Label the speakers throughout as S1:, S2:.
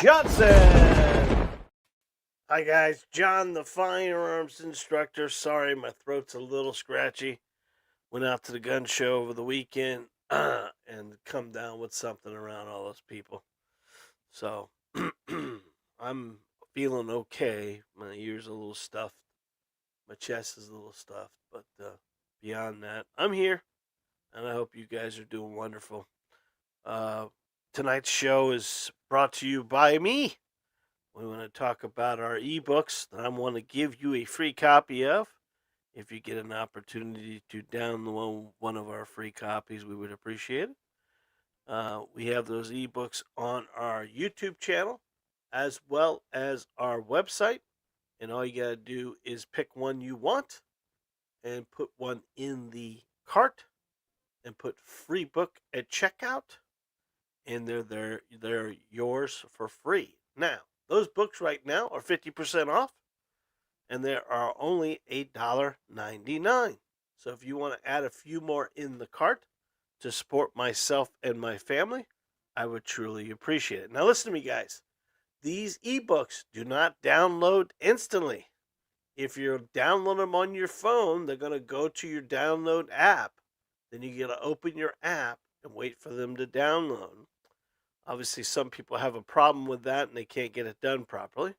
S1: Johnson. Hi guys, John the firearms instructor. Sorry, my throat's a little scratchy. Went out to the gun show over the weekend and come down with something around all those people. So I'm feeling okay. My ears a little stuffed. My chest is a little stuffed, but beyond that, I'm here, and I hope you guys are doing wonderful. Tonight's show is brought to you by me. We want to talk about our ebooks that I want to give you a free copy of. If you get an opportunity to download one of our free copies, we would appreciate it. We have those ebooks on our YouTube channel as well as our website. And all you got to do is pick one you want and put one in the cart and put free book at checkout. And they're yours for free. Now, those books right now are 50% off, and they are only $8.99. So if you want to add a few more in the cart to support myself and my family, I would truly appreciate it. Now listen to me, guys. These ebooks do not download instantly. If you download them on your phone, they're going to go to your download app. Then you got to open your app and wait for them to download. Obviously, some people have a problem with that and they can't get it done properly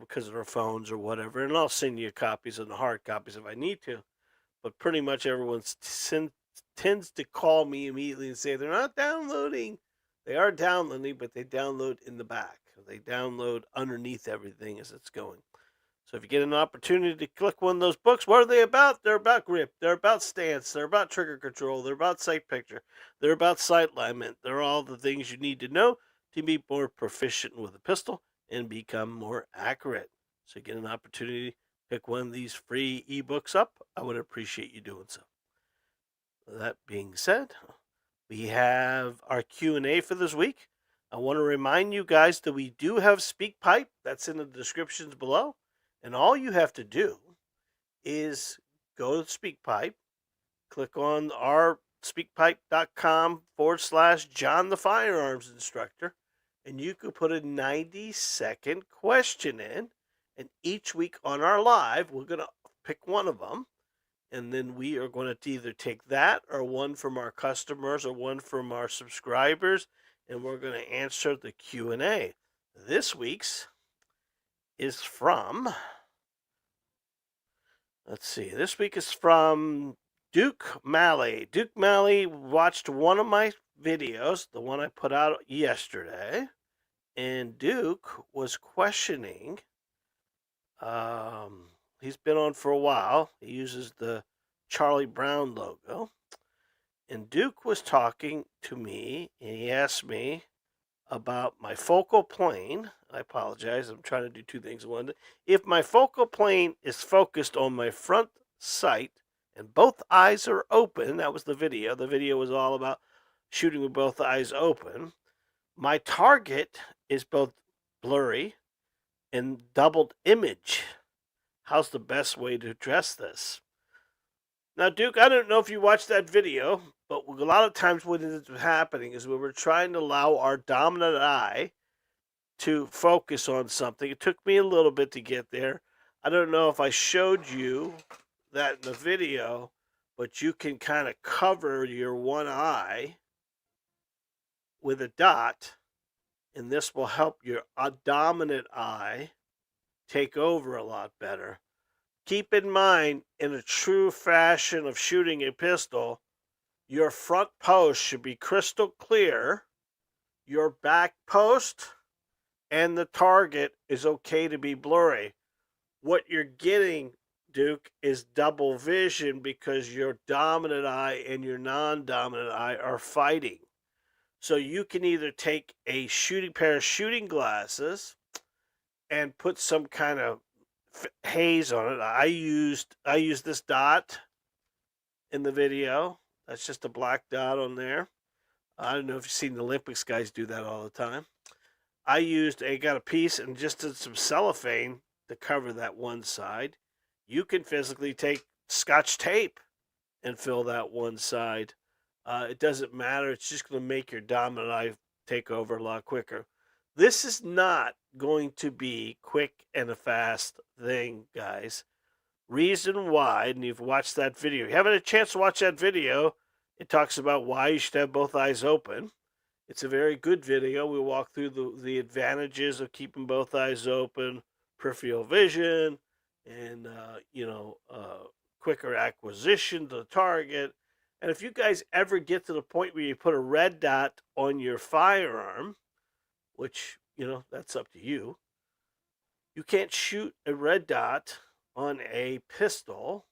S1: because of their phones or whatever. And I'll send you copies of the hard copies if I need to. But pretty much everyone tends to call me immediately and say they're not downloading. They are downloading, but they download in the back. They download underneath everything as it's going. So if you get an opportunity to click one of those books, what are they about? They're about grip. They're about stance. They're about trigger control. They're about sight picture. They're about sight alignment. They're all the things you need to know to be more proficient with a pistol and become more accurate. So get an opportunity to pick one of these free ebooks up. I would appreciate you doing so. That being said, we have our Q&A for this week. I want to remind you guys that we do have SpeakPipe. That's in the descriptions below. And all you have to do is go to SpeakPipe, click on our speakpipe.com/John the Firearms Instructor, and you could put a 90-second question in. And each week on our live, we're going to pick one of them. And then we are going to either take that or one from our customers or one from our subscribers. And we're going to answer the Q&A. This week's is from... Let's see. This week is from Duke Malley. Duke Malley watched one of my videos, the one I put out yesterday, and Duke was questioning. He's been on for a while. He uses the Charlie Brown logo. And Duke was talking to me, and he asked me about my focal plane. I apologize. I'm trying to do two things at once. If my focal plane is focused on my front sight and both eyes are open, that was the video. The video was all about shooting with both eyes open. My target is both blurry and doubled image. How's the best way to address this? Now, Duke, I don't know if you watched that video, but a lot of times what is happening is when we're trying to allow our dominant eye to focus on something. It took me a little bit to get there. I don't know if I showed you that in the video, but you can kind of cover your one eye with a dot, and this will help your dominant eye take over a lot better. Keep in mind, in a true fashion of shooting a pistol, your front post should be crystal clear. Your back post and the target is okay to be blurry. What you're getting, Duke, is double vision because your dominant eye and your non-dominant eye are fighting. So you can either take a pair of shooting glasses and put some kind of haze on it. I used this dot in the video. That's just a black dot on there. I don't know if you've seen the Olympics guys do that all the time. I got a piece and just did some cellophane to cover that one side. You can physically take Scotch tape and fill that one side. It doesn't matter. It's just going to make your dominant eye take over a lot quicker. This is not going to be quick and a fast thing, guys. Reason why, and you've watched that video. If you haven't had a chance to watch that video, it talks about why you should have both eyes open. It's a very good video. We walk through the advantages of keeping both eyes open, peripheral vision, and quicker acquisition to the target. And if you guys ever get to the point where you put a red dot on your firearm, which that's up to you, you can't shoot a red dot on a pistol.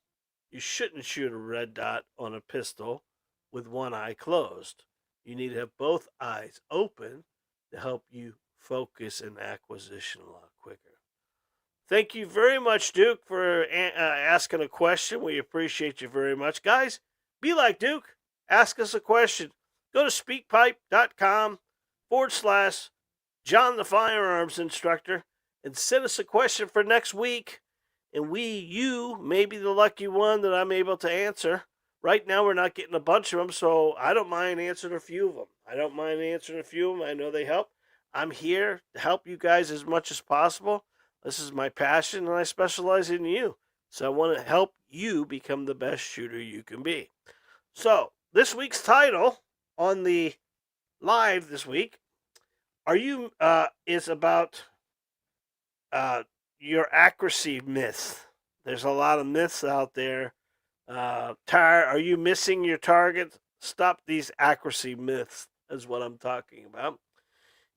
S1: You shouldn't shoot a red dot on a pistol with one eye closed. You need to have both eyes open to help you focus and acquisition a lot quicker. Thank you very much, Duke, for asking a question. We appreciate you very much. Guys, be like Duke. Ask us a question. Go to speakpipe.com/John the Firearms Instructor and send us a question for next week. And you may be the lucky one that I'm able to answer. Right now, we're not getting a bunch of them, so I don't mind answering a few of them. I know they help. I'm here to help you guys as much as possible. This is my passion, and I specialize in you. So I want to help you become the best shooter you can be. So this week's title on the live this week is about your accuracy myth. There's a lot of myths out there. Are you missing your target? Stop these accuracy myths is what I'm talking about.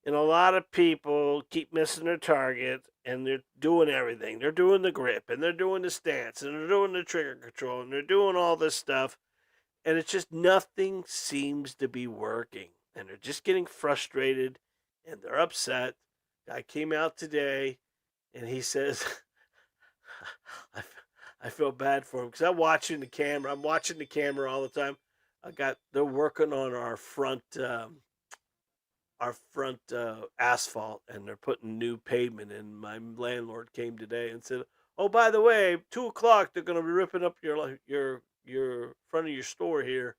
S1: And a lot of people keep missing their target, and they're doing everything. They're doing the grip, and they're doing the stance, and they're doing the trigger control, and they're doing all this stuff. And it's just nothing seems to be working. And they're just getting frustrated, and they're upset. Guy came out today, and he says, I feel bad for him because I'm watching the camera. I'm watching the camera all the time. They're working on our front asphalt, and they're putting new pavement in. My landlord came today and said, "Oh, by the way, 2:00 they're going to be ripping up your front of your store here,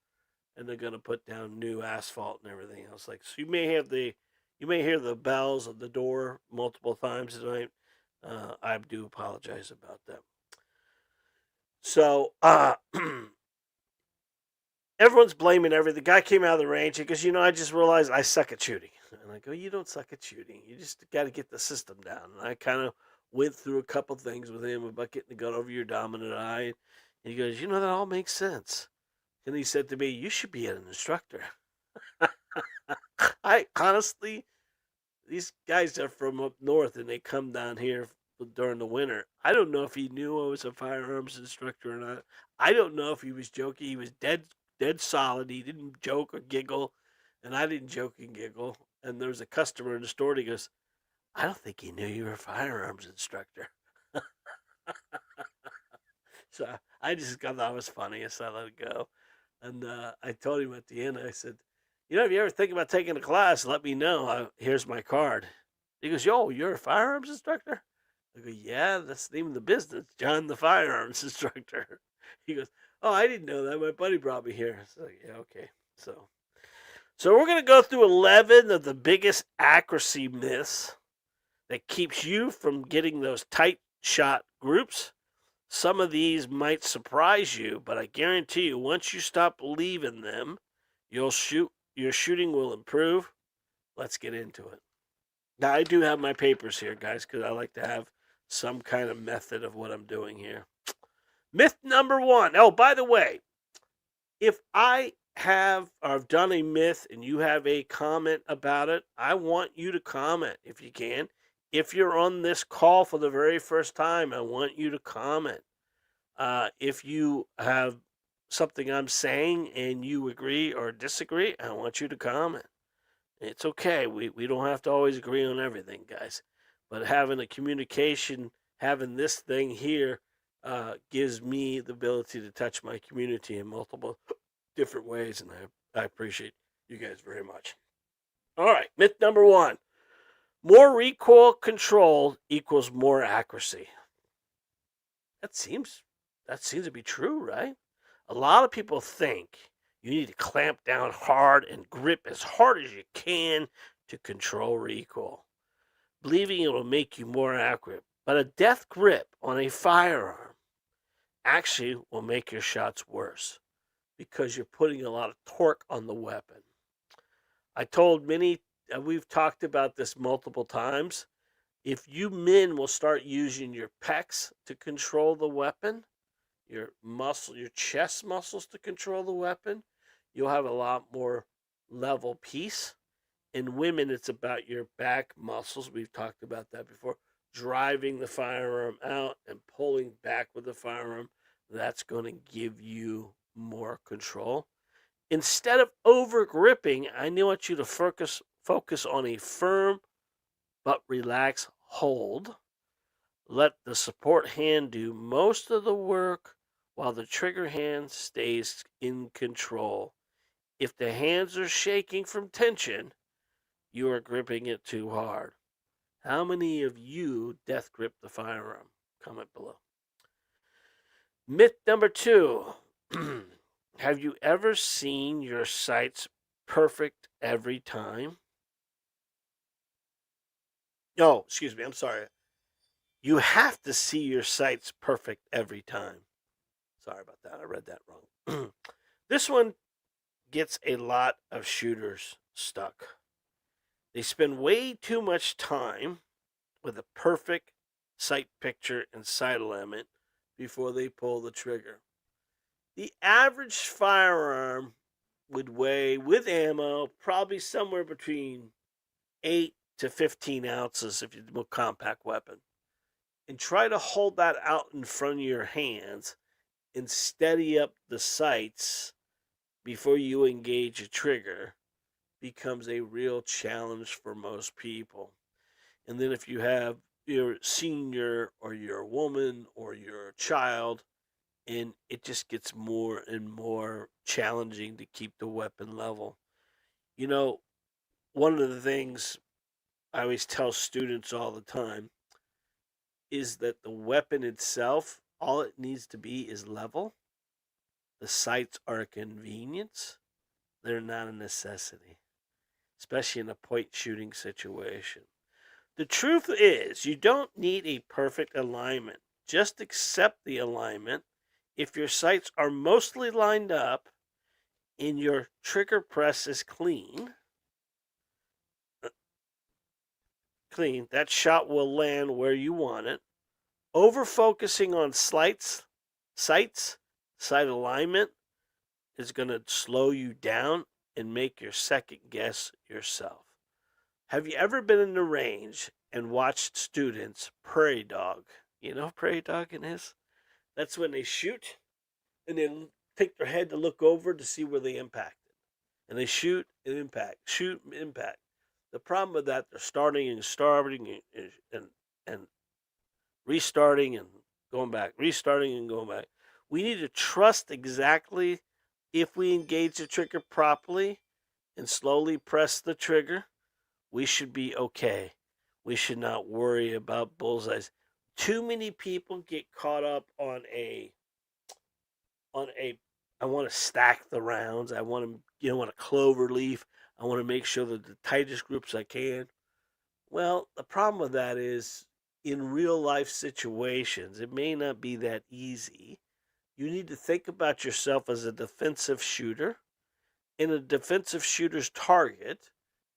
S1: and they're going to put down new asphalt and everything else." Like, so you may hear the bells of the door multiple times tonight. I do apologize about that. So everyone's blaming everything. The guy came out of the range. He goes, I just realized I suck at shooting. And I go, you don't suck at shooting. You just got to get the system down. And I kind of went through a couple things with him about getting the gun over your dominant eye. And he goes, that all makes sense. And he said to me, you should be an instructor. I honestly, these guys are from up north, and they come down here during the winter. I don't know if he knew I was a firearms instructor or not. I don't know if he was joking. He was dead solid. He didn't joke or giggle, and I didn't joke and giggle. And there was a customer in the store, and he goes, I don't think he knew you were a firearms instructor. So I just thought that was funny, so I let it go. And I told him at the end, I said, if you ever think about taking a class, let me know. Here's my card. He goes, yo, you're a firearms instructor? I go, yeah, that's the name of the business, John the Firearms Instructor. He goes, oh, I didn't know that. My buddy brought me here. So, yeah, okay. So we're going to go through 11 of the biggest accuracy myths that keeps you from getting those tight shot groups. Some of these might surprise you, but I guarantee you, once you stop believing them, your shooting will improve. Let's get into it. Now, I do have my papers here, guys, because I like to have some kind of method of what I'm doing here. Myth number 1. Oh, by the way, if I have done a myth and you have a comment about it, I want you to comment if you can. If you're on this call for the very first time, I want you to comment. If you have something I'm saying and you agree or disagree, I want you to comment. It's okay. We don't have to always agree on everything, guys. But having a communication, having this thing here, gives me the ability to touch my community in multiple different ways, and I appreciate you guys very much. All right, myth number 1. More recoil control equals more accuracy. That seems to be true, right? A lot of people think you need to clamp down hard and grip as hard as you can to control recoil. believing it will make you more accurate. But a death grip on a firearm actually will make your shots worse because you're putting a lot of torque on the weapon. We've talked about this multiple times. If you men will start using your pecs to control the weapon, your chest muscles to control the weapon, you'll have a lot more level piece. In women, it's about your back muscles. We've talked about that before. Driving the firearm out and pulling back with the firearm. That's going to give you more control. Instead of over gripping, I want you to focus on a firm but relaxed hold. Let the support hand do most of the work while the trigger hand stays in control. If the hands are shaking from tension, you are gripping it too hard. How many of you death grip the firearm? Comment below. Myth number 2. Have you ever seen your sights perfect every time? No, excuse me, I'm sorry. You have to see your sights perfect every time. Sorry about that, I read that wrong. This one gets a lot of shooters stuck. They spend way too much time with a perfect sight picture and sight alignment before they pull the trigger. The average firearm would weigh, with ammo, probably somewhere between 8 to 15 ounces if you're a compact weapon. And try to hold that out in front of your hands and steady up the sights before you engage a trigger becomes a real challenge for most people. And then if you have your senior or you're a woman or you're a child, and it just gets more and more challenging to keep the weapon level. You know, one of the things I always tell students all the time is that the weapon itself, all it needs to be is level. The sights are a convenience, they're not a necessity, especially in a point shooting situation. The truth is, you don't need a perfect alignment. Just accept the alignment. If your sights are mostly lined up and your trigger press is clean, that shot will land where you want it. Over focusing on sights, sight alignment is going to slow you down and make your second guess yourself. Have you ever been in the range and watched students prairie dog? You know prairie dogging is? That's when they shoot and they take their head to look over to see where they impacted. And they shoot and impact, shoot and impact. The problem with that, they're starting and restarting and going back, restarting and going back. We need to trust exactly if we engage the trigger properly and slowly press the trigger, we should be okay. We should not worry about bullseyes. Too many people get caught up on a I want to stack the rounds. I want to want a clover leaf. I want to make sure that the tightest groups I can. Well, the problem with that is in real life situations, it may not be that easy. You need to think about yourself as a defensive shooter. And a defensive shooter's target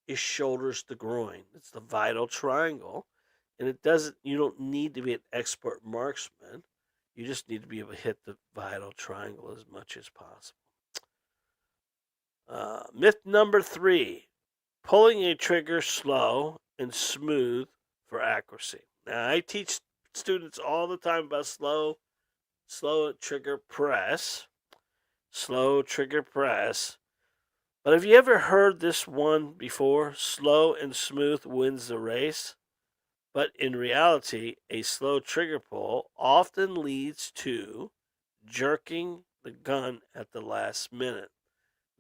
S1: is shoulders to groin. It's the vital triangle. And you don't need to be an expert marksman. You just need to be able to hit the vital triangle as much as possible. Myth number 3, pulling a trigger slow and smooth for accuracy. Now, I teach students all the time about slow trigger press. Slow trigger press. But have you ever heard this one before? Slow and smooth wins the race. But in reality, a slow trigger pull often leads to jerking the gun at the last minute.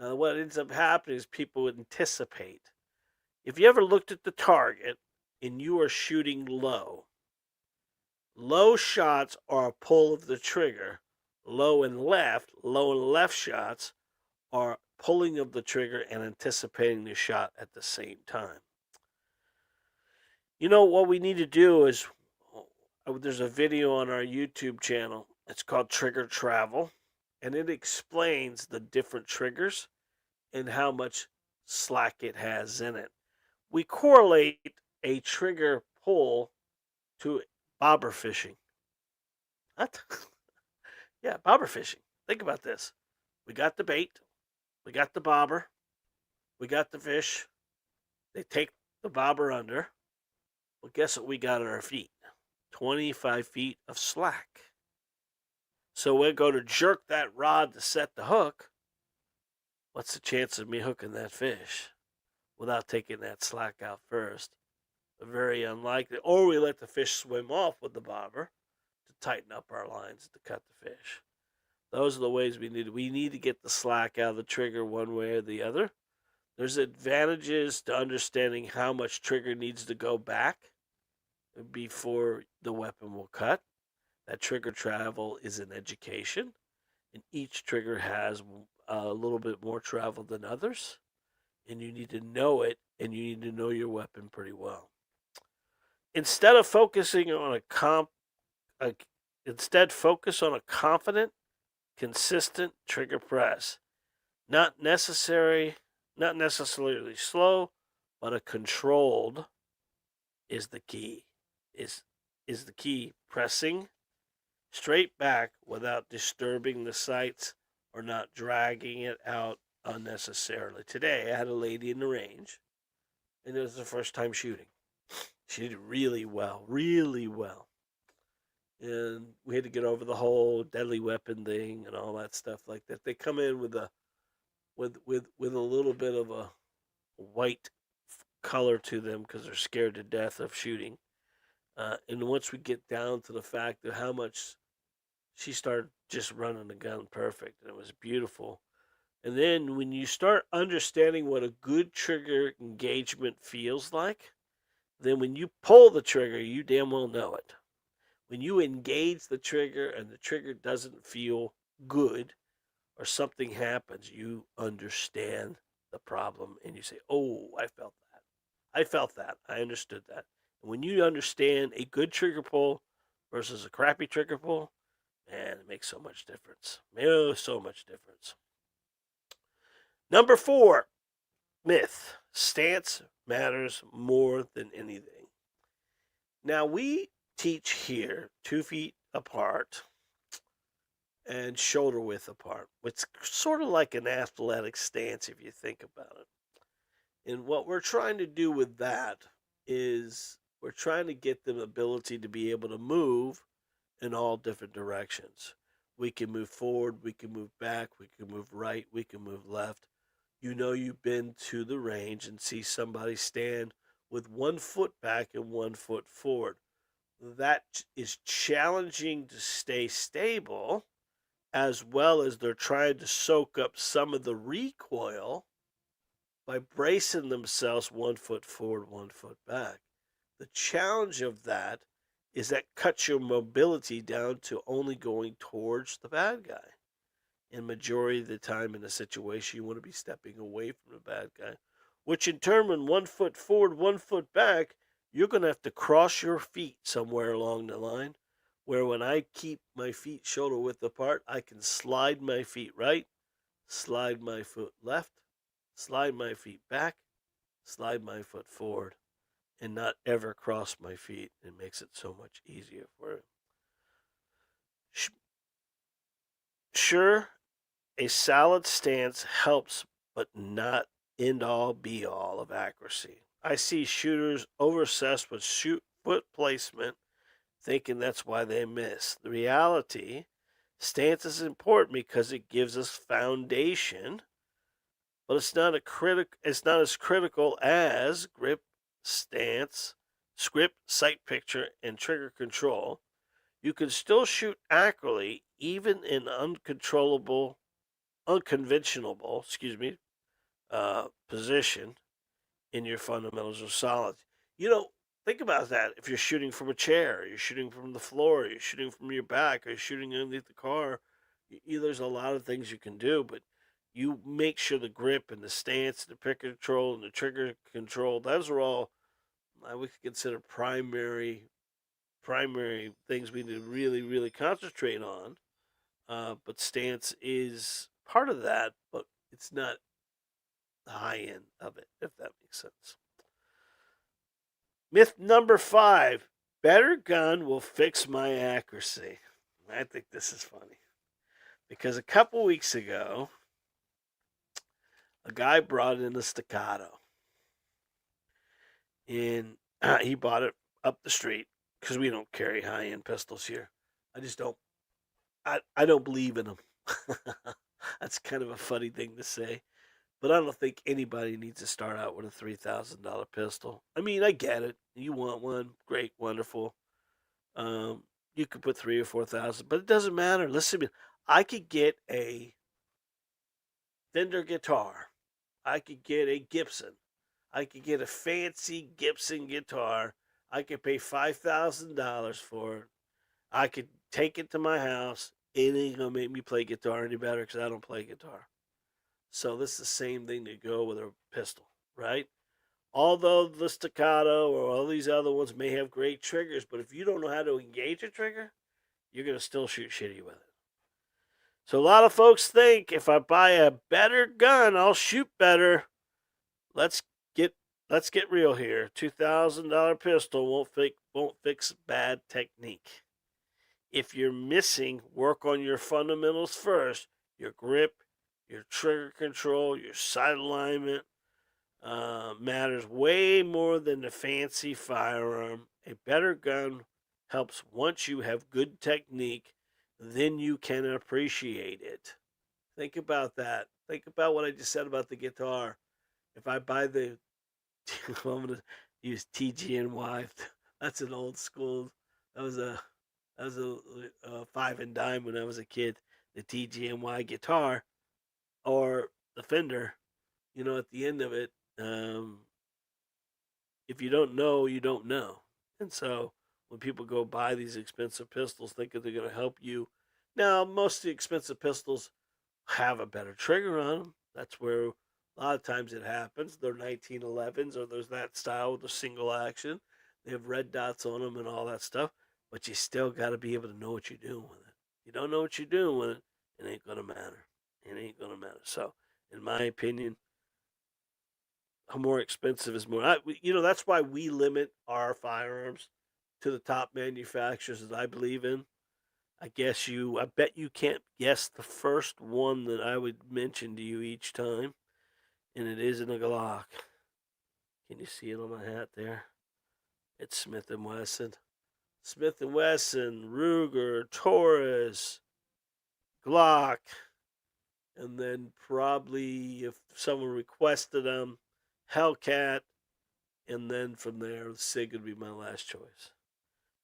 S1: Now, what ends up happening is people anticipate. If you ever looked at the target and you are shooting low shots are a pull of the trigger. Low and left shots are pulling of the trigger and anticipating the shot at the same time. What we need to do is there's a video on our YouTube channel. It's called Trigger Travel, and it explains the different triggers and how much slack it has in it. We correlate a trigger pull to bobber fishing. What? Yeah, bobber fishing. Think about this. We got the bait, we got the bobber, we got the fish. They take the bobber under. Well, guess what we got at our feet? 25 feet of slack. So we go to jerk that rod to set the hook. What's the chance of me hooking that fish without taking that slack out first? Very unlikely. Or we let the fish swim off with the bobber to tighten up our lines to cut the fish. Those are the ways we need. We need to get the slack out of the trigger one way or the other. There's advantages to understanding how much trigger needs to go back before the weapon will cut. That trigger travel is an education, and each trigger has a little bit more travel than others, and you need to know it, and you need to know your weapon pretty well. Instead of focusing on instead focus on a confident, consistent trigger press. Not necessarily slow, but a controlled is the key. Is the key. Pressing straight back without disturbing the sights or not dragging it out unnecessarily. Today I had a lady in the range, and it was the first time shooting. She did really well, really well. And we had to get over the whole deadly weapon thing and all that stuff like that. They come in with a little bit of a white color to them because they're scared to death of shooting. And once we get down to the fact of how much she started just running the gun perfect, and it was beautiful. And then when you start understanding what a good trigger engagement feels like, then when you pull the trigger, you damn well know it. When you engage the trigger and the trigger doesn't feel good or something happens, you understand the problem and you say, oh, I felt that. I felt that. I understood that. And when you understand a good trigger pull versus a crappy trigger pull, man, it makes so much difference. Oh, so much difference. Number 4, myth. Stance matters more than anything. Now, we teach here 2 feet apart and shoulder width apart. It's sort of like an athletic stance if you think about it. And what we're trying to do with that is we're trying to get the ability to be able to move in all different directions. We can move forward, we can move back, we can move right, we can move left. You've been to the range and see somebody stand with 1 foot back and 1 foot forward. That is challenging to stay stable, as well as they're trying to soak up some of the recoil by bracing themselves 1 foot forward, 1 foot back. The challenge of that is that cuts your mobility down to only going towards the bad guy. And majority of the time in a situation, you want to be stepping away from the bad guy, which in turn, when 1 foot forward, 1 foot back, you're going to have to cross your feet somewhere along the line, where when I keep my feet shoulder width apart, I can slide my feet right, slide my foot left, slide my feet back, slide my foot forward, and not ever cross my feet. It makes it so much easier for it. Sure, a solid stance helps, but not end all be all of accuracy. I see shooters obsessed with foot placement, thinking that's why they miss. The reality, stance is important because it gives us foundation, but it's not as critical as grip, stance, script, sight picture, and trigger control. You can still shoot accurately even in unconventional position in your fundamentals are solid. Think about that. If you're shooting from a chair, you're shooting from the floor, you're shooting from your back, or you're shooting underneath the car, there's a lot of things you can do, but you make sure the grip and the stance, the pick control and the trigger control, those are all we could consider primary things we need to really, really concentrate on. But stance is part of that, but it's not the high end of it, if that makes sense. Myth number 5: better gun will fix my accuracy. I think this is funny because a couple weeks ago, a guy brought in a staccato, and he bought it up the street because we don't carry high end pistols here. I just don't. I don't believe in them. That's kind of a funny thing to say, but I don't think anybody needs to start out with a $3,000 pistol. I mean, I get it. You want one, great, wonderful. You could put 3 or 4,000, but it doesn't matter. Listen to me. I could get a Fender guitar. I could get a Gibson. I could get a fancy Gibson guitar. I could pay $5,000 for it. I could take it to my house. It ain't gonna make me play guitar any better because I don't play guitar. So this is the same thing to go with a pistol, right? Although the staccato or all these other ones may have great triggers, but if you don't know how to engage a trigger, you're gonna still shoot shitty with it. So a lot of folks think if I buy a better gun, I'll shoot better. Let's get real here. $2,000 pistol won't fix bad technique. If you're missing, work on your fundamentals first. Your grip, your trigger control, your sight alignment matters way more than the fancy firearm. A better gun helps once you have good technique, then you can appreciate it. Think about that. Think about what I just said about the guitar. If I buy the, I'm going to use TGNY. That's an old school. That was a five and dime when I was a kid. The TGNY guitar or the Fender. At the end of it, if you don't know, you don't know. And so when people go buy these expensive pistols thinking they're going to help you, now most of the expensive pistols have a better trigger on them. That's where a lot of times it happens. They're 1911s or there's that style with a single action. They have red dots on them and all that stuff. But you still got to be able to know what you're doing with it. If you don't know what you're doing with it, it ain't going to matter. It ain't going to matter. So, in my opinion, more expensive is more. That's why we limit our firearms to the top manufacturers that I believe in. I bet you can't guess the first one that I would mention to you each time, and it isn't a Glock. Can you see it on my hat there? It's Smith & Wesson. Smith & Wesson, Ruger, Taurus, Glock, and then probably if someone requested them, Hellcat, and then from there, SIG would be my last choice.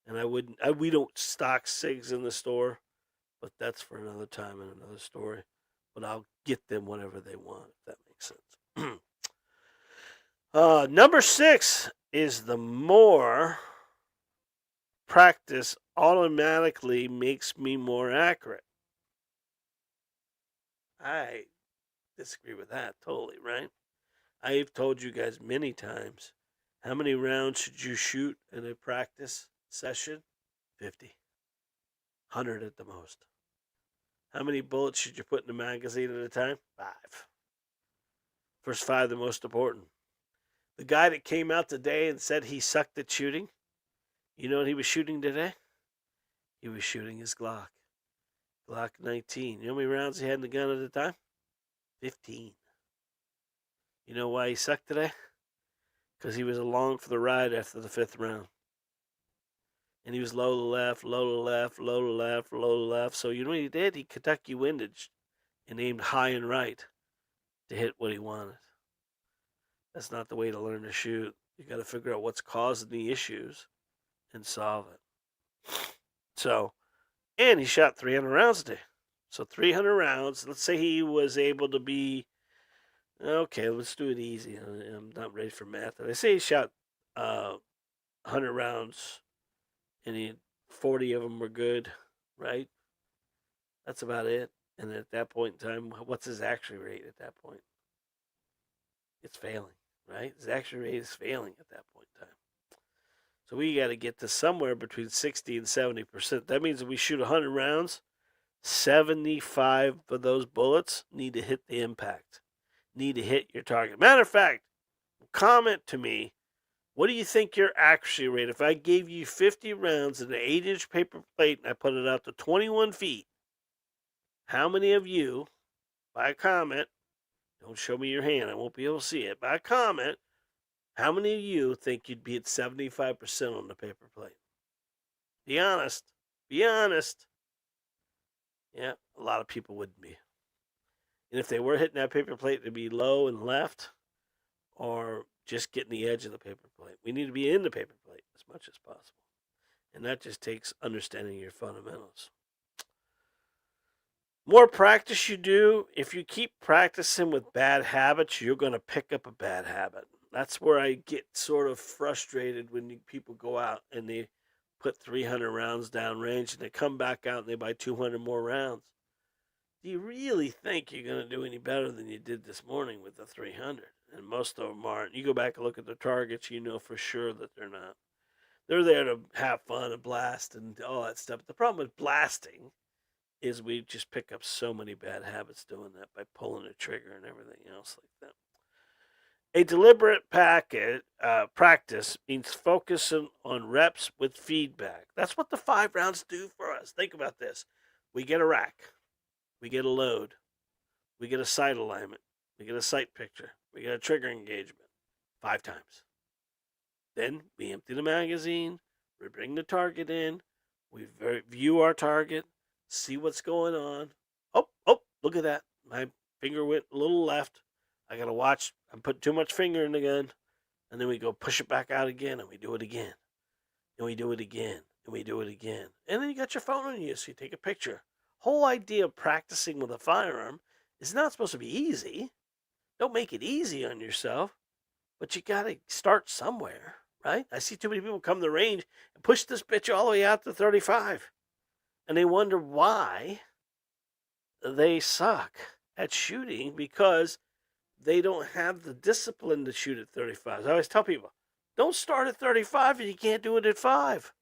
S1: And we don't stock SIGs in the store, but that's for another time and another story. But I'll get them whenever they want, if that makes sense. Number 6 is the more practice automatically makes me more accurate. I disagree with that totally, right? I've told you guys many times, how many rounds should you shoot in a practice session? 50. 100 at the most. How many bullets should you put in the magazine at a time? 5. First 5 the most important. The guy that came out today and said he sucked at shooting, you know what he was shooting today? He was shooting his Glock. Glock 19. You know how many rounds he had in the gun at a time? 15. You know why he sucked today? Because he was along for the ride after the 5th round. And he was low to the left, low to the left, low to the left, low to the left. So you know what he did? He Kentucky windage and aimed high and right to hit what he wanted. That's not the way to learn to shoot. You got to figure out what's causing the issues and solve it. So, and he shot 300 rounds a day. So 300 rounds. Let's say he was able to be, okay, let's do it easy. I'm not ready for math. I say he shot 100 rounds and 40 of them were good, right? That's about it. And at that point in time, what's his accuracy rate at that point? It's failing, right? His accuracy rate is failing at that point in time. So we got to get to somewhere between 60 and 70%. That means if we shoot 100 rounds, 75 of those bullets need to hit the impact, need to hit your target. Matter of fact, comment to me, what do you think your accuracy rate, if I gave you 50 rounds in an 8-inch paper plate and I put it out to 21 feet, how many of you, by a comment, don't show me your hand, I won't be able to see it, by a comment, how many of you think you'd be at 75% on the paper plate? Be honest. Be honest. Yeah, a lot of people wouldn't be. And if they were hitting that paper plate, it'd be low and left or just getting the edge of the paper plate. We need to be in the paper plate as much as possible. And that just takes understanding your fundamentals. More practice you do, if you keep practicing with bad habits, you're going to pick up a bad habit. That's where I get sort of frustrated when people go out and they put 300 rounds down range and they come back out and they buy 200 more rounds. Do you really think you're going to do any better than you did this morning with the 300? And most of them aren't. You go back and look at the targets, you know for sure that they're not. They're there to have fun and blast and all that stuff. But the problem with blasting is we just pick up so many bad habits doing that by pulling the trigger and everything else like that. A deliberate practice means focusing on reps with feedback. That's what the 5 rounds do for us. Think about this. We get a rack. We get a load. We get a sight alignment. We get a sight picture. We get a trigger engagement 5 times. Then we empty the magazine. We bring the target in. We view our target. See what's going on. Oh, look at that. My finger went a little left. I got to watch. I'm putting too much finger in the gun. And then we go push it back out again, and we do it again. And we do it again, and we do it again. And then you got your phone on you, so you take a picture. Whole idea of practicing with a firearm is not supposed to be easy. Don't make it easy on yourself. But you got to start somewhere, right? I see too many people come to the range and push this bitch all the way out to 35. And they wonder why they suck at shooting because they don't have the discipline to shoot at 35. I always tell people, don't start at 35 if you can't do it at 5.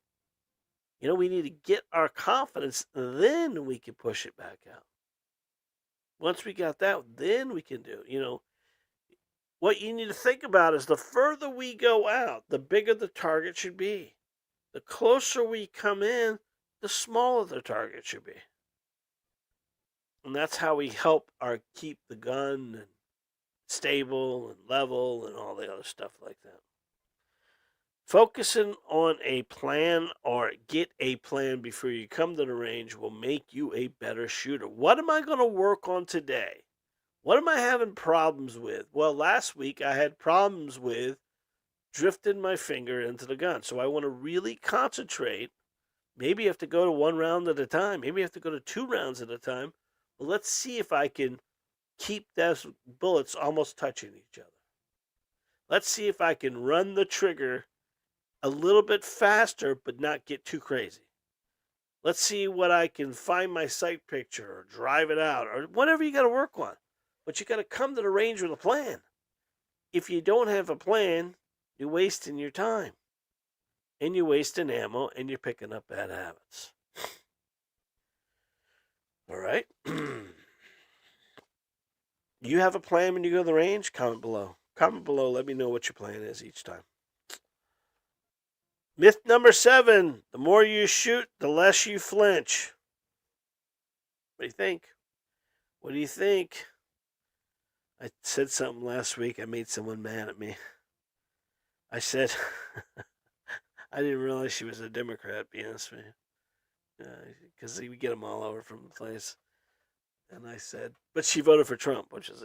S1: We need to get our confidence, then we can push it back out. Once we got that, then we can do. What you need to think about is the further we go out, the bigger the target should be. The closer we come in, the smaller the target should be. And that's how we help keep the gun stable and level and all the other stuff like that. Focusing on a plan or get a plan before you come to the range will make you a better shooter. What am I going to work on today? What am I having problems with? Well, last week I had problems with drifting my finger into the gun. So I want to really concentrate. Maybe you have to go to 1 round at a time. Maybe you have to go to 2 rounds at a time. Well, let's see if I can keep those bullets almost touching each other. Let's see if I can run the trigger a little bit faster, but not get too crazy. Let's see what I can find my sight picture or drive it out or whatever you got to work on. But you got to come to the range with a plan. If you don't have a plan, you're wasting your time. And you're wasting ammo and you're picking up bad habits. All right. You have a plan when you go to the range? Comment below. Comment below. Let me know what your plan is each time. Myth number 7. The more you shoot, the less you flinch. What do you think? What do you think? I said something last week. I made someone mad at me. I said, I didn't realize she was a Democrat, to be honest with you. Because we get them all over from the place. And I said, but she voted for Trump, which is,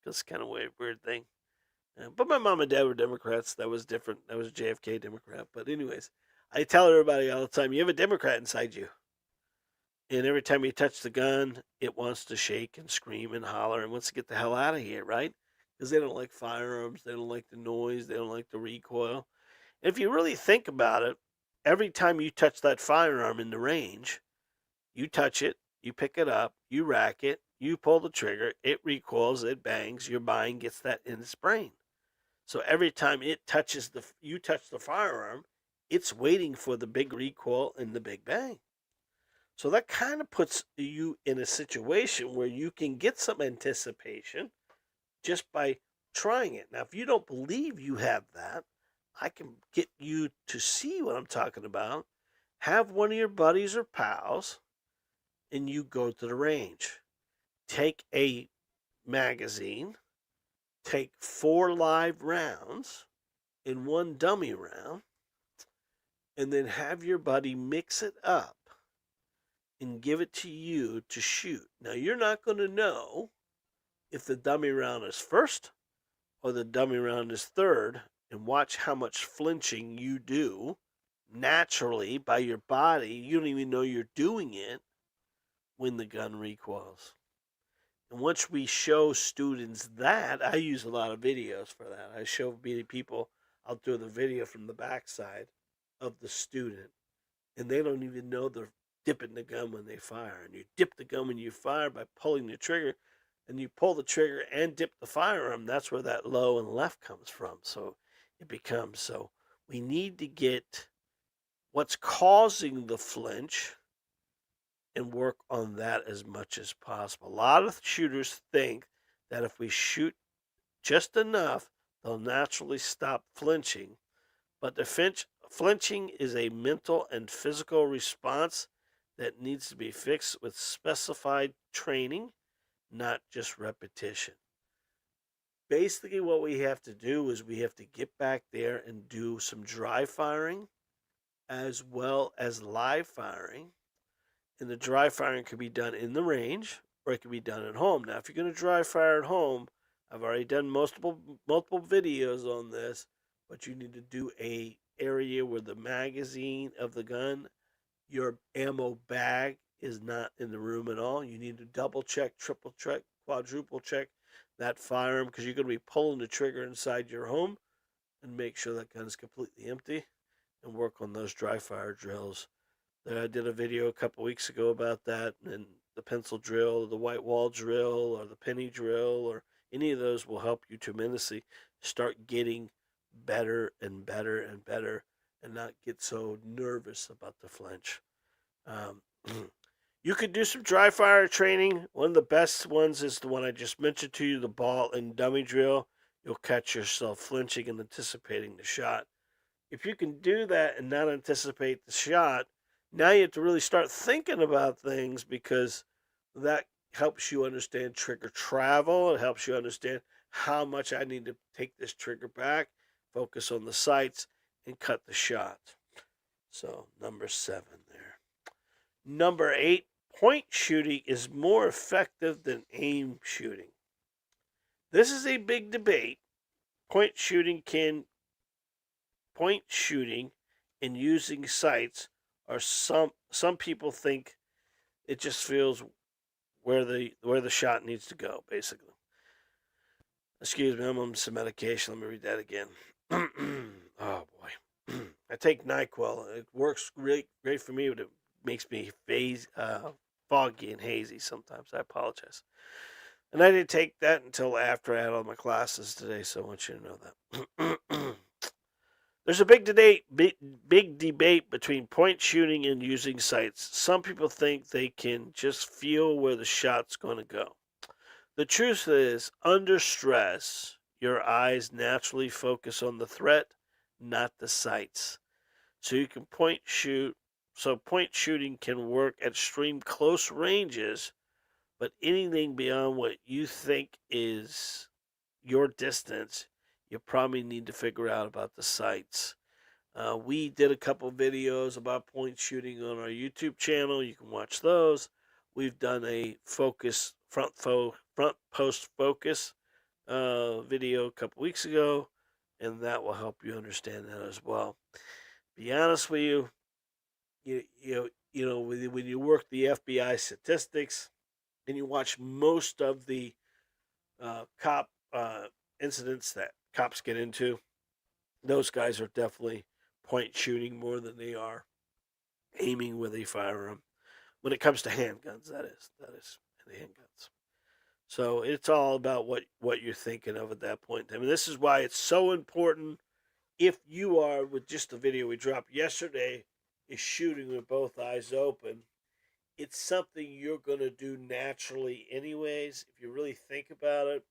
S1: just kind of a weird thing. But my mom and dad were Democrats. That was different. That was a JFK Democrat. But anyways, I tell everybody all the time, you have a Democrat inside you. And every time you touch the gun, it wants to shake and scream and holler and wants to get the hell out of here, right? Because they don't like firearms. They don't like the noise. They don't like the recoil. And if you really think about it, every time you touch that firearm in the range, you touch it, you pick it up, you rack it, you pull the trigger, it recoils, it bangs, your mind gets that in its brain. So every time you touch the firearm, it's waiting for the big recoil and the big bang. So that kind of puts you in a situation where you can get some anticipation just by trying it. Now, if you don't believe you have that, I can get you to see what I'm talking about. Have one of your buddies or pals, and you go to the range. Take a magazine, take 4 live rounds and 1 dummy round, and then have your buddy mix it up and give it to you to shoot. Now, you're not going to know if the dummy round is first or the dummy round is third, and watch how much flinching you do naturally by your body. You don't even know you're doing it when the gun recoils. And once we show students that, I use a lot of videos for that. I show many people, I'll do the video from the backside of the student, and they don't even know they're dipping the gun when they fire. And you dip the gun when you fire by pulling the trigger, and you pull the trigger and dip the firearm. That's where that low and left comes from. So it becomes so. We need to get what's causing the flinch and work on that as much as possible. A lot of shooters think that if we shoot just enough, they'll naturally stop flinching. But the flinching is a mental and physical response that needs to be fixed with specified training, not just repetition. Basically, what we have to do is we have to get back there and do some dry firing as well as live firing. And the dry firing can be done in the range or it can be done at home. Now, if you're going to dry fire at home, I've already done multiple videos on this, but you need to do a area where the magazine of the gun, your ammo bag is not in the room at all. You need to double check, triple check, quadruple check that firearm because you're going to be pulling the trigger inside your home, and make sure that gun's completely empty and work on those dry fire drills. I did a video a couple weeks ago about that, and the pencil drill, the white wall drill, or the penny drill, or any of those will help you tremendously start getting better and better and better and not get so nervous about the flinch. Um, you could do some dry fire training. One of the best ones is the one I just mentioned to you, the ball and dummy drill. You'll catch yourself flinching and anticipating the shot. If you can do that and not anticipate the shot, now you have to really start thinking about things because that helps you understand trigger travel. It helps you understand how much I need to take this trigger back, focus on the sights, and cut the shot. So, number 7 there. Number 8, point shooting is more effective than aim shooting. This is a big debate. Point shooting and using sights are some people think it just feels where the shot needs to go, basically. Excuse me, I'm on some medication. Let me read that again. Oh boy. I take NyQuil. It works great for me, but it makes me foggy and hazy sometimes. I apologize. And I didn't take that until after I had all my classes today, so I want you to know that. There's a big debate between point shooting and using sights. Some people think they can just feel where the shot's going to go. The truth is, under stress, your eyes naturally focus on the threat, not the sights. So you can point shoot. So point shooting can work at extreme close ranges, but anything beyond what you think is your distance, you probably need to figure out about the sights. We did a couple videos about point shooting on our YouTube channel. You can watch those. We've done a front post focus video a couple weeks ago, and that will help you understand that as well. Be honest with you, when you work the FBI statistics and you watch most of the cop incidents that cops get into, those guys are definitely point shooting more than they are aiming with a firearm. When it comes to handguns, that is the handguns. So it's all about what you're thinking of at that point. I mean, this is why it's so important if you are, with just the video we dropped yesterday, is shooting with both eyes open, it's something you're going to do naturally anyways. If you really think about it,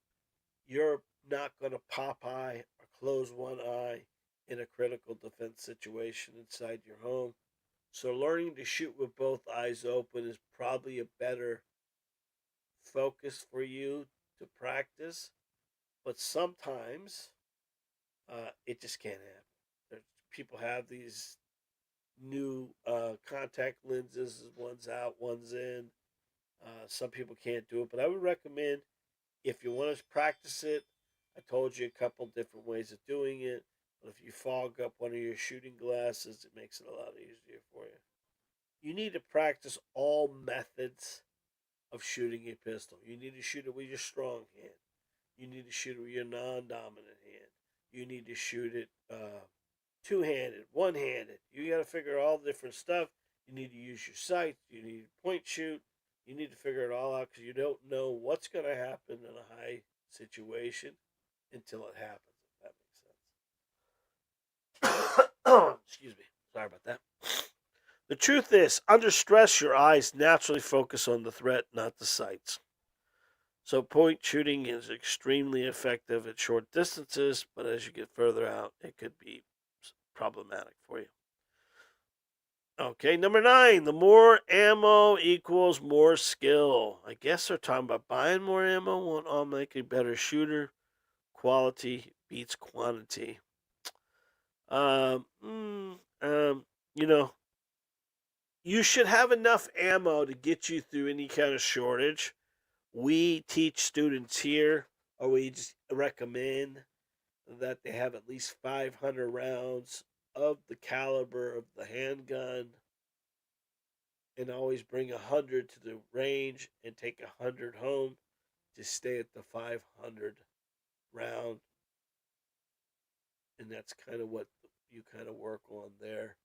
S1: you're not going to pop eye or close one eye in a critical defense situation inside your home. So learning to shoot with both eyes open is probably a better focus for you to practice. But sometimes it just can't happen. There's, people have these new contact lenses. One's out, one's in. Some people can't do it, but I would recommend, if you want to practice it, I told you a couple different ways of doing it. But if you fog up one of your shooting glasses, it makes it a lot easier for you. You need to practice all methods of shooting a pistol. You need to shoot it with your strong hand. You need to shoot it with your non-dominant hand. You need to shoot it two-handed, one-handed. You got to figure all the different stuff. You need to use your sights. You need to point shoot. You need to figure it all out because you don't know what's going to happen in a high situation until it happens, if that makes sense. Excuse me. Sorry about that. The truth is, under stress, your eyes naturally focus on the threat, not the sights. So point shooting is extremely effective at short distances, but as you get further out, it could be problematic for you. Okay, number 9, the more ammo equals more skill. I guess they're talking about buying more ammo won't all make a better shooter. Quality beats quantity. Um, mm, you know, you should have enough ammo to get you through any kind of shortage. We teach students here, or we just recommend that they have at least 500 rounds of the caliber of the handgun, and always bring 100 to the range and take 100 home to stay at the 500 round. And that's kind of what you kind of work on there.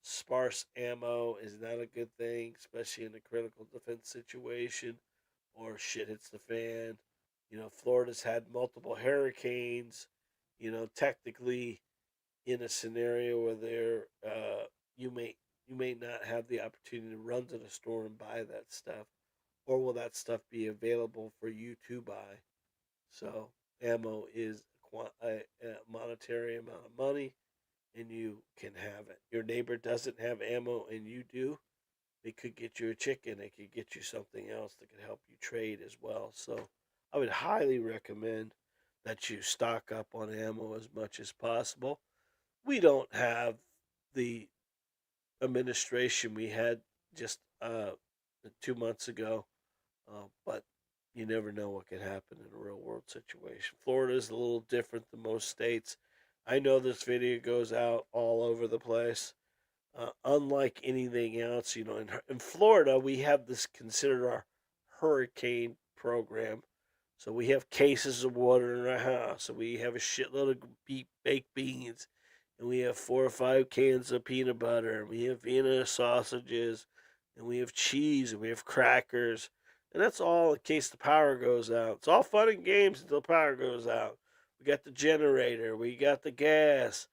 S1: Sparse ammo is not a good thing, especially in a critical defense situation or shit hits the fan. Florida's had multiple hurricanes. Technically, in a scenario where you may not have the opportunity to run to the store and buy that stuff, or will that stuff be available for you to buy? So ammo is a monetary amount of money, and you can have it. Your neighbor doesn't have ammo and you do, they could get you a chicken. They could get you something else that could help you trade as well. So I would highly recommend that you stock up on ammo as much as possible. We don't have the administration we had just 2 months ago, but you never know what could happen in a real world situation. Florida is a little different than most states. I know this video goes out all over the place. Unlike anything else, in Florida, we have this considered our hurricane program. So we have cases of water in our house, and we have a shitload of baked beans, and we have 4 or 5 cans of peanut butter, and we have Vienna sausages, and we have cheese, and we have crackers. And that's all in case the power goes out. It's all fun and games until the power goes out. We got the generator, we got the gas.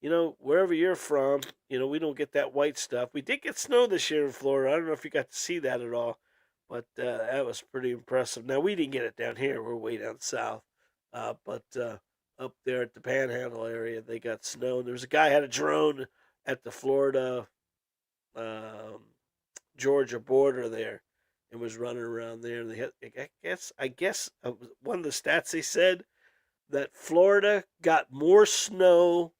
S1: Wherever you're from, we don't get that white stuff. We did get snow this year in Florida. I don't know if you got to see that at all, but that was pretty impressive. Now, we didn't get it down here. We're way down south. But up there at the Panhandle area, they got snow. And there was a guy had a drone at the Florida Georgia border there and was running around there. And they had, I guess one of the stats they said that Florida got more snow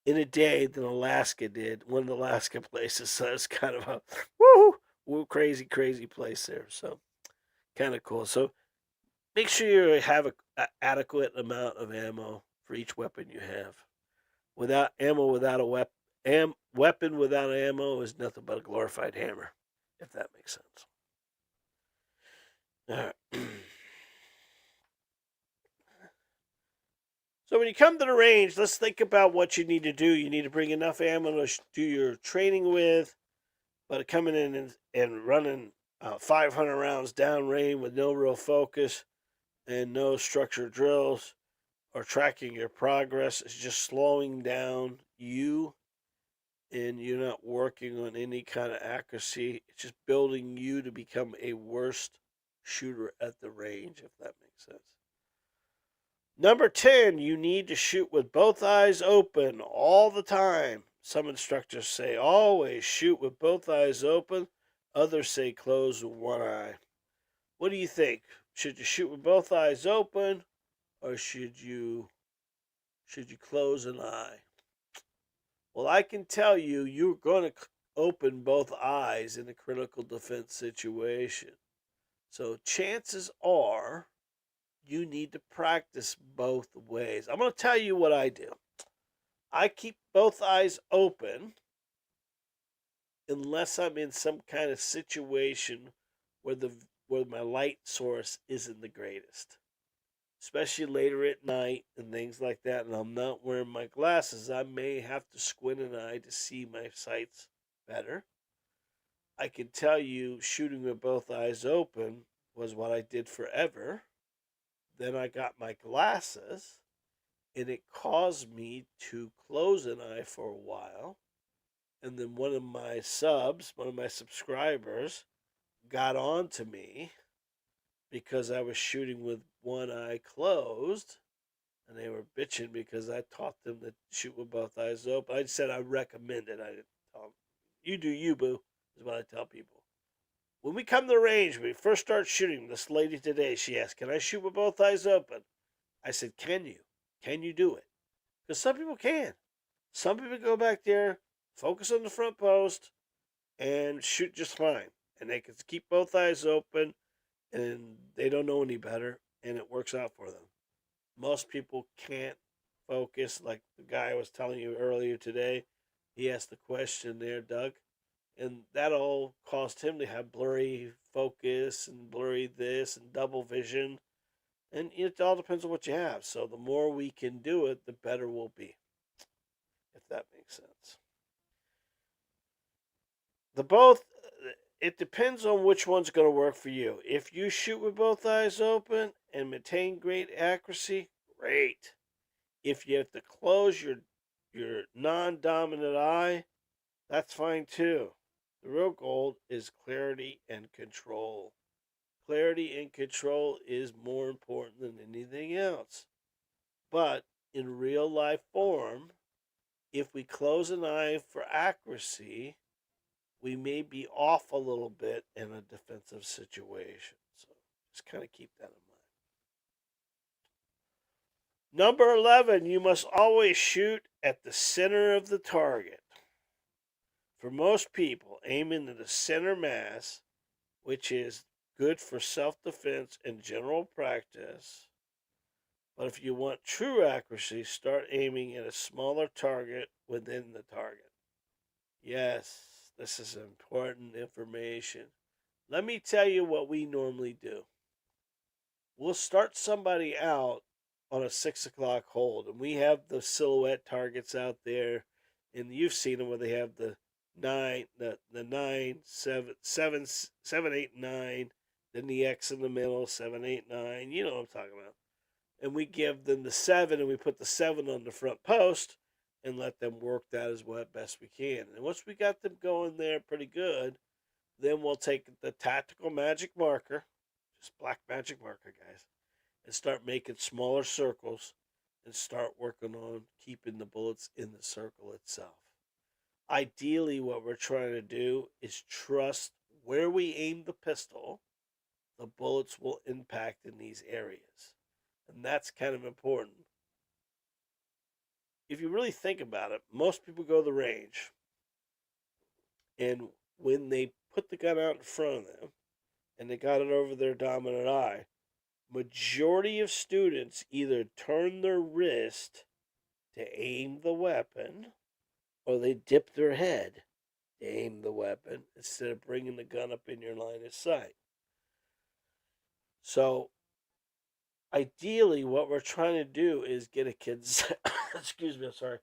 S1: in a day than Alaska did. One of the Alaska places. So it's kind of a woo, crazy, crazy place there. So kind of cool. So make sure you have an adequate amount of ammo for each weapon you have. Without ammo, without a weapon without ammo is nothing but a glorified hammer, if that makes sense. All right. So when you come to the range, let's think about what you need to do. You need to bring enough ammo to do your training with, but coming in and running 500 rounds downrange with no real focus and no structured drills, or tracking your progress. It's just slowing down you, and you're not working on any kind of accuracy. It's just building you to become a worse shooter at the range, if that makes sense. Number 10, you need to shoot with both eyes open all the time. Some instructors say always shoot with both eyes open. Others say close with one eye. What do you think? Should you shoot with both eyes open, or should you close an eye? Well, I can tell you, you're going to open both eyes in a critical defense situation. So chances are you need to practice both ways. I'm going to tell you what I do. I keep both eyes open unless I'm in some kind of situation where my light source isn't the greatest, especially later at night and things like that, and I'm not wearing my glasses. I may have to squint an eye to see my sights better. I can tell you, shooting with both eyes open was what I did forever. Then I got my glasses, and it caused me to close an eye for a while. And then one of my subscribers, got on to me because I was shooting with one eye closed, and they were bitching because I taught them to shoot with both eyes open. I said I recommend it. I didn't tell them. You do you, boo, is what I tell people. When we come to the range, when we first start shooting, this lady today, she asked, can I shoot with both eyes open? I said, can you? Can you do it? Because some people can. Some people go back there, focus on the front post, and shoot just fine. And they can keep both eyes open, and they don't know any better, and it works out for them. Most people can't focus, like the guy I was telling you earlier today. He asked the question there, Doug, and that all caused him to have blurry focus and blurry this and double vision. And it all depends on what you have. So the more we can do it, the better we'll be, if that makes sense. The both, it depends on which one's going to work for you. If you shoot with both eyes open and maintain great accuracy, great. If you have to close your non-dominant eye, that's fine too. The real goal is clarity and control. Clarity and control is more important than anything else. But in real life form, if we close an eye for accuracy, we may be off a little bit in a defensive situation. So just kind of keep that in mind. Number 11, you must always shoot at the center of the target. For most people, aim into the center mass, which is good for self-defense and general practice. But if you want true accuracy, start aiming at a smaller target within the target. Yes, this is important information. Let me tell you what we normally do. We'll start somebody out on a 6 o'clock hold, and we have the silhouette targets out there, and you've seen them where they have the 9, 7, 8, 9, then the X in the middle, 7, 8, 9. You know what I'm talking about. And we give them the 7, and we put the 7 on the front post and let them work that as well best we can. And once we got them going there pretty good, then we'll take the tactical magic marker, just black magic marker, guys, and start making smaller circles and start working on keeping the bullets in the circle itself. Ideally, what we're trying to do is trust where we aim the pistol, the bullets will impact in these areas. And that's kind of important. If you really think about it, most people go to the range, and when they put the gun out in front of them and they got it over their dominant eye, majority of students either turn their wrist to aim the weapon or they dip their head to aim the weapon instead of bringing the gun up in your line of sight. So ideally, what we're trying to do is get excuse me, I'm sorry,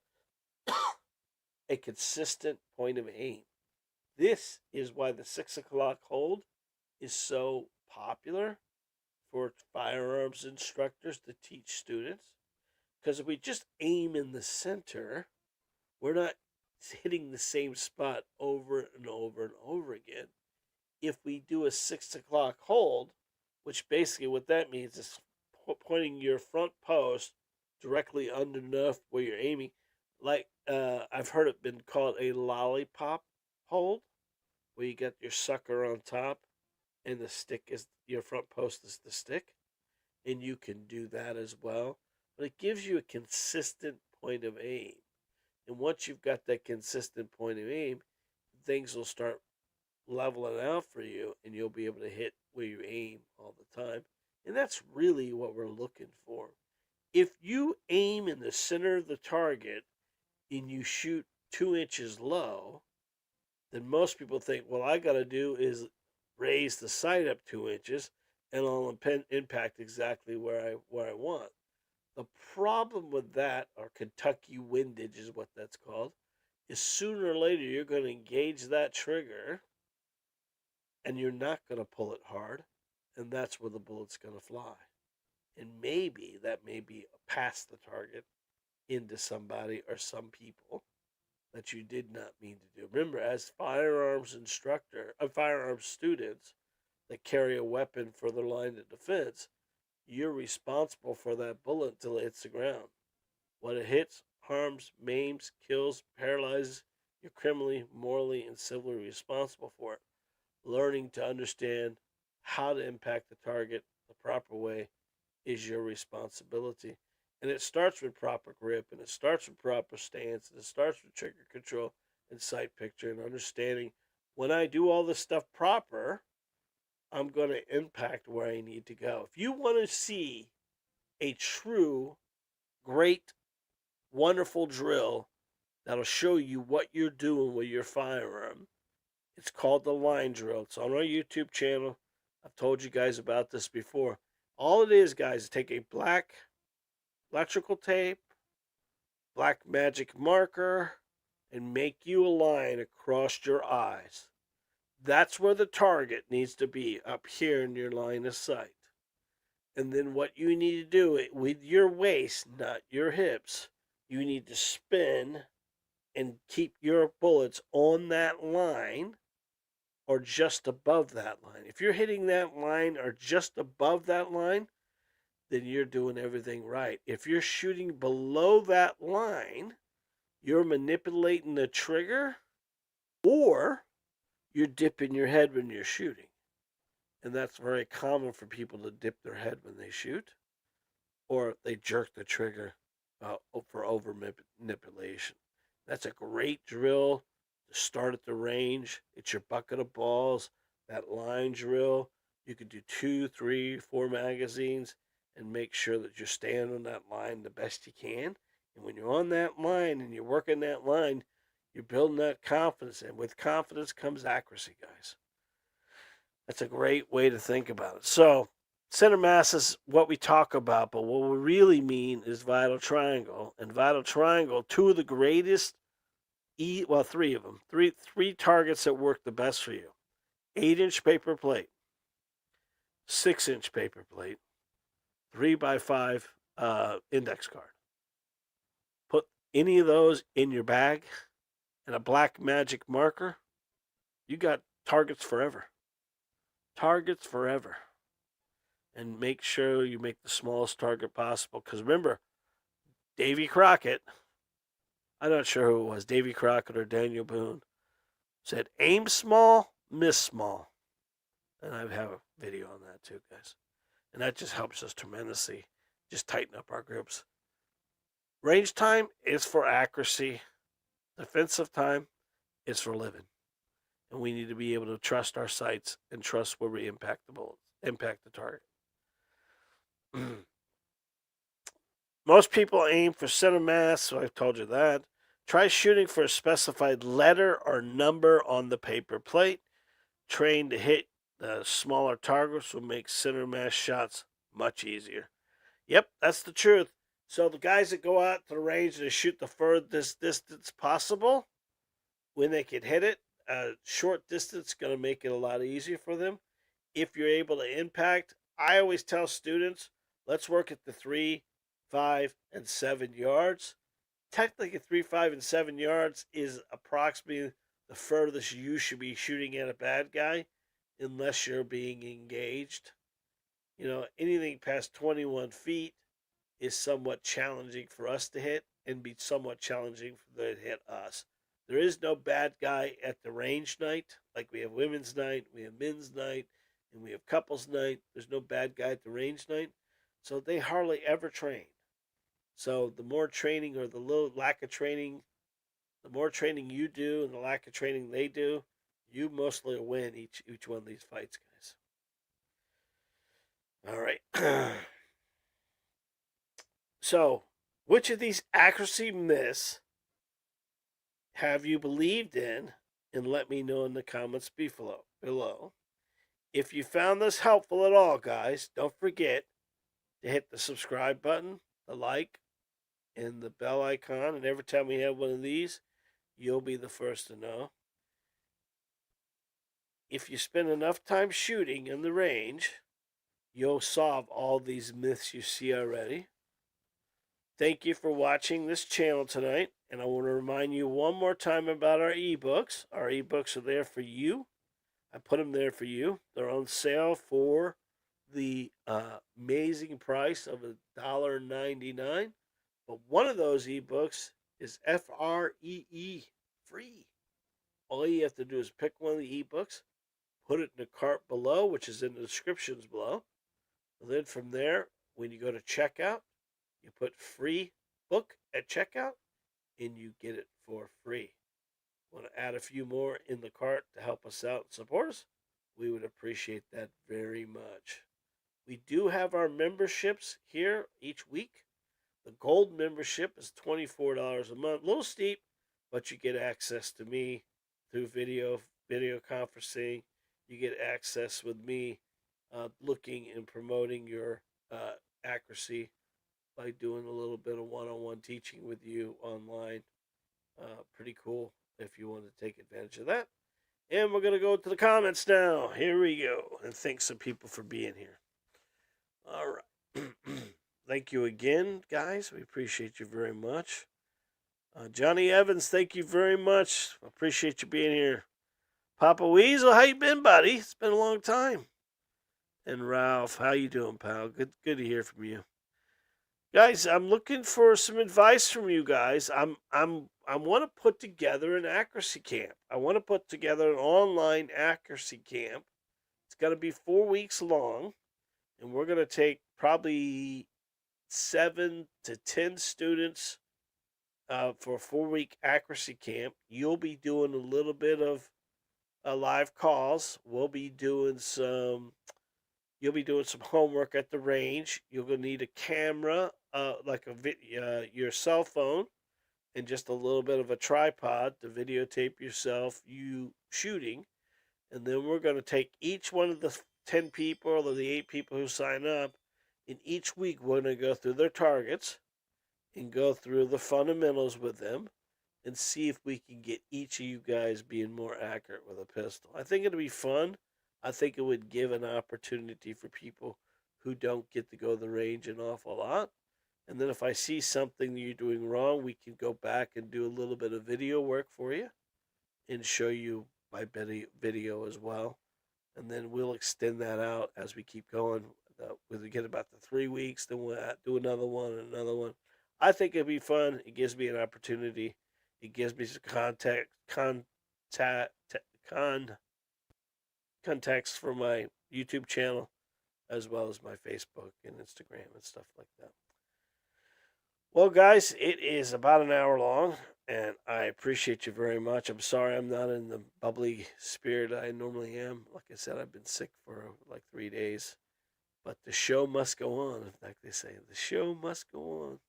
S1: a consistent point of aim. This is why the 6 o'clock hold is so popular for firearms instructors to teach students, Because if we just aim in the center, we're not hitting the same spot over and over and over again. If we do a 6 o'clock hold, which basically what that means is pointing your front post directly underneath where you're aiming, like I've heard it been called a lollipop hold, where you get your sucker on top and the stick is your front post is the stick, and you can do that as well. But it gives you a consistent point of aim. And once you've got that consistent point of aim, things will start leveling out for you and you'll be able to hit where you aim all the time. And that's really what we're looking for. If you aim in the center of the target and you shoot 2 inches low, then most people think, well, I got to do is raise the sight up 2 inches and I'll impact exactly where I want. The problem with that, or Kentucky windage is what that's called, is sooner or later you're going to engage that trigger and you're not going to pull it hard, and that's where the bullet's going to fly. And maybe that may be past the target into somebody or some people that you did not mean to do. Remember, as firearms students that carry a weapon for their line of defense, you're responsible for that bullet until it hits the ground. What it hits, harms, maims, kills, paralyzes, you're criminally, morally, and civilly responsible for it. Learning to understand how to impact the target the proper way is your responsibility. And it starts with proper grip, and it starts with proper stance, and it starts with trigger control and sight picture and understanding when I do all this stuff proper, I'm going to impact where I need to go. If you want to see a true, great, wonderful drill that'll show you what you're doing with your firearm, it's called the line drill. It's on our YouTube channel. I've told you guys about this before. All it is, guys, is take a black electrical tape, black magic marker, and make you a line across your eyes. That's where the target needs to be, up here in your line of sight. And then what you need to do with your waist, not your hips, you need to spin and keep your bullets on that line or just above that line. If you're hitting that line or just above that line, then you're doing everything right. If you're shooting below that line, you're manipulating the trigger or you're dipping your head when you're shooting. And that's very common for people to dip their head when they shoot, or they jerk the trigger for over manipulation. That's a great drill to start at the range. It's your bucket of balls. That line drill, you can do 2, 3, 4 magazines and make sure that you're staying on that line the best you can. And when you're on that line and you're working that line, you're building that confidence. And with confidence comes accuracy, guys. That's a great way to think about it. So, center mass is what we talk about, but what we really mean is vital triangle. And vital triangle, two of the greatest, three of them, three targets that work the best for you: 8-inch paper plate, 6-inch paper plate, 3x5 index card. Put any of those in your bag and a black magic marker. You got targets forever. Targets forever. And make sure you make the smallest target possible. Because remember, Davy Crockett, I'm not sure who it was, Davy Crockett or Daniel Boone, said, aim small, miss small. And I have a video on that too, guys. And that just helps us tremendously. Just tighten up our groups. Range time is for accuracy. Defensive time is for living. And we need to be able to trust our sights and trust where we impact the bullets, impact the target. Most people aim for center mass, so I've told you that. Try shooting for a specified letter or number on the paper plate. Train to hit the smaller targets will make center mass shots much easier. Yep, that's the truth. So the guys that go out to the range and shoot the furthest distance possible, when they can hit it, short distance is going to make it a lot easier for them. If you're able to impact, I always tell students, let's work at the 3, 5, and 7 yards. Technically, 3, 5, and 7 yards is approximately the furthest you should be shooting at a bad guy, unless you're being engaged. Anything past 21 feet is somewhat challenging for us to hit and be somewhat challenging for them to hit us. There is no bad guy at the range night. Like we have women's night, we have men's night, and we have couples night. There's no bad guy at the range night. So they hardly ever train. So the more training or the little lack of training, the more training you do and the lack of training they do, you mostly win each one of these fights, guys. All right. So, which of these accuracy myths have you believed in? And let me know in the comments below. If you found this helpful at all, guys, don't forget to hit the subscribe button, the like, and the bell icon. And every time we have one of these, you'll be the first to know. If you spend enough time shooting in the range, you'll solve all these myths you see already. Thank you for watching this channel tonight. And I want to remind you one more time about our ebooks. Our ebooks are there for you. I put them there for you. They're on sale for the amazing price of $1.99. But one of those ebooks is FREE, free. All you have to do is pick one of the ebooks, put it in the cart below, which is in the descriptions below. And then from there, when you go to checkout, you put free book at checkout and you get it for free. Want to add a few more in the cart to help us out and support us? We would appreciate that very much. We do have our memberships here each week. The gold membership is $24 a month. A little steep, but you get access to me through video conferencing. You get access with me looking and promoting your accuracy by doing a little bit of one-on-one teaching with you online. Pretty cool if you want to take advantage of that. And we're going to go to the comments now. Here we go. And thanks some people for being here. All right. Thank you again, guys. We appreciate you very much. Johnny Evans, thank you very much. Appreciate you being here. Papa Weasel, how you been, buddy? It's been a long time. And Ralph, how you doing, pal? Good to hear from you. Guys, I'm looking for some advice from you guys. I want to put together an accuracy camp. I want to put together an online accuracy camp. It's got to be 4 weeks long, and we're going to take probably 7 to 10 students for a 4-week accuracy camp. You'll be doing a little bit of live calls. We'll be doing some. You'll be doing some homework at the range. You're gonna need a camera, like your cell phone, and just a little bit of a tripod to videotape yourself you shooting. And then we're gonna take each one of the 10 people or the 8 people who sign up, and each week we're gonna go through their targets and go through the fundamentals with them and see if we can get each of you guys being more accurate with a pistol. I think it'll be fun. I think it would give an opportunity for people who don't get to go to the range an awful lot. And then if I see something you're doing wrong, we can go back and do a little bit of video work for you and show you by video as well. And then we'll extend that out as we keep going. We'll get about the 3 weeks, then we'll do another one and another one. I think it'd be fun. It gives me an opportunity. It gives me some context for my YouTube channel, as well as my Facebook and Instagram and stuff like that. Well, guys, it is about an hour long, and I appreciate you very much. I'm sorry I'm not in the bubbly spirit I normally am. Like I said, I've been sick for like 3 days, but the show must go on, like they say. The show must go on,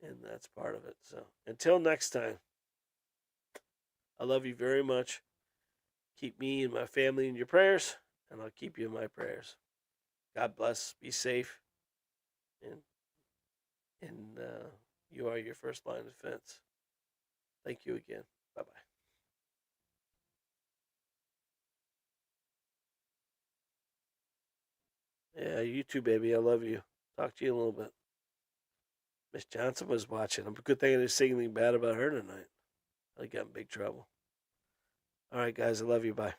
S1: and that's part of it. So until next time, I love you very much. Keep me and my family in your prayers, and I'll keep you in my prayers. God bless. Be safe, and you are your first line of defense. Thank you again. Bye bye. Yeah, you too, baby. I love you. Talk to you in a little bit. Miss Johnson was watching. I'm good thing I didn't say anything bad about her tonight. I got in big trouble. All right, guys. I love you. Bye.